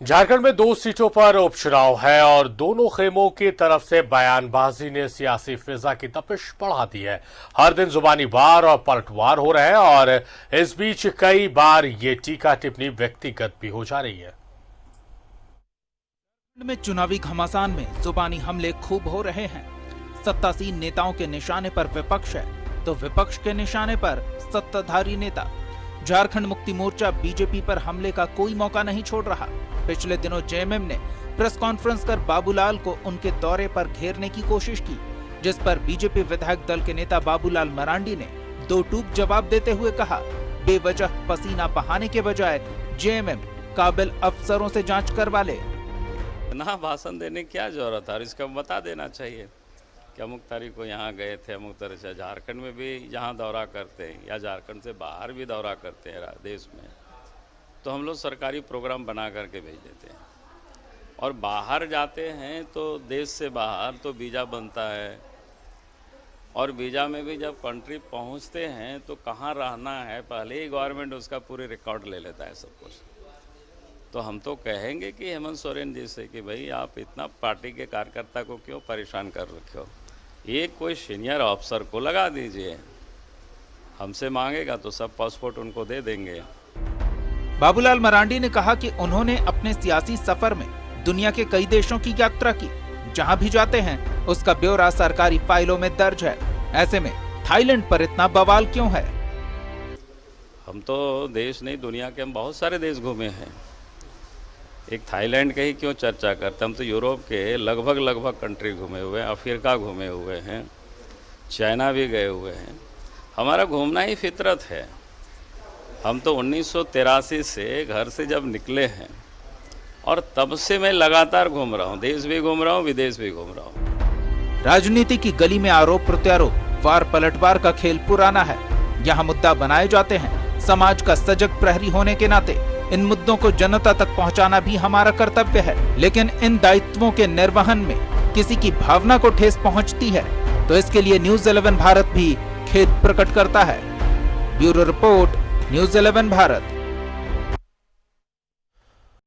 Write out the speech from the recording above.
झारखंड में 2 सीटों पर उपचुनाव है और दोनों खेमों की तरफ से बयानबाजी ने सियासी फिजा की तपिश बढ़ा दी है। हर दिन जुबानी वार और पलटवार हो रहे हैं और इस बीच कई बार ये टीका टिप्पणी व्यक्तिगत भी हो जा रही है। में चुनावी घमासान में जुबानी हमले खूब हो रहे हैं। सत्तासीन नेताओं के निशाने पर विपक्ष है तो विपक्ष के निशाने पर सत्ताधारी नेता। झारखंड मुक्ति मोर्चा बीजेपी पर हमले का कोई मौका नहीं छोड़ रहा। पिछले दिनों जेएमएम ने प्रेस कॉन्फ्रेंस कर बाबूलाल को उनके दौरे पर घेरने की कोशिश की, जिस पर बीजेपी विधायक दल के नेता बाबूलाल मरांडी ने दो टूक जवाब देते हुए कहा, बेवजह पसीना बहाने के बजाय जेएमएम काबिल अफसरों से जांच करवा ले। ना भाषण देने की क्या जरूरत है, इसका बता देना चाहिए कि अमुक तारीख को यहाँ गए थे, अमुक तरह से झारखंड में भी यहाँ दौरा करते हैं या झारखंड से बाहर भी दौरा करते हैं देश में, तो हम लोग सरकारी प्रोग्राम बना करके भेज देते हैं। और बाहर जाते हैं तो देश से बाहर तो वीज़ा बनता है और वीज़ा में भी जब कंट्री पहुँचते हैं तो कहाँ रहना है पहले ही गवर्नमेंट उसका पूरे रिकॉर्ड ले लेता है सब कुछ। तो हम तो कहेंगे कि हेमंत सोरेन जी से कि भाई आप इतना पार्टी के कार्यकर्ता को क्यों परेशान कर रखे हो, एक कोई सीनियर ऑफिसर को लगा दीजिए, हमसे मांगेगा तो सब पासपोर्ट उनको दे देंगे। बाबूलाल मरांडी ने कहा कि उन्होंने अपने सियासी सफर में दुनिया के कई देशों की यात्रा की, जहां भी जाते हैं उसका ब्यौरा सरकारी फाइलों में दर्ज है। ऐसे में थाईलैंड पर इतना बवाल क्यों है? हम तो देश नहीं दुनिया के हम बहुत सारे देश घूमे हैं, एक थाईलैंड के ही क्यों चर्चा करते। हम तो यूरोप के लगभग कंट्री घूमे हुए हैं, अफ्रीका घूमे हुए हैं, चाइना भी गए हुए हैं। हमारा घूमना ही फितरत है। हम तो 1983 से घर से जब निकले हैं और तब से मैं लगातार घूम रहा हूँ, देश भी घूम रहा हूँ, विदेश भी घूम रहा हूँ। राजनीति की गली में आरोप प्रत्यारोप, वार पलटवार का खेल पुराना है। यहाँ मुद्दा बनाए जाते हैं। समाज का सजग प्रहरी होने के नाते इन मुद्दों को जनता तक पहुंचाना भी हमारा कर्तव्य है, लेकिन इन दायित्वों के निर्वहन में किसी की भावना को ठेस पहुंचती है तो इसके लिए न्यूज़ 11 भारत भी खेद प्रकट करता है। Bureau report, news 11 Bharat.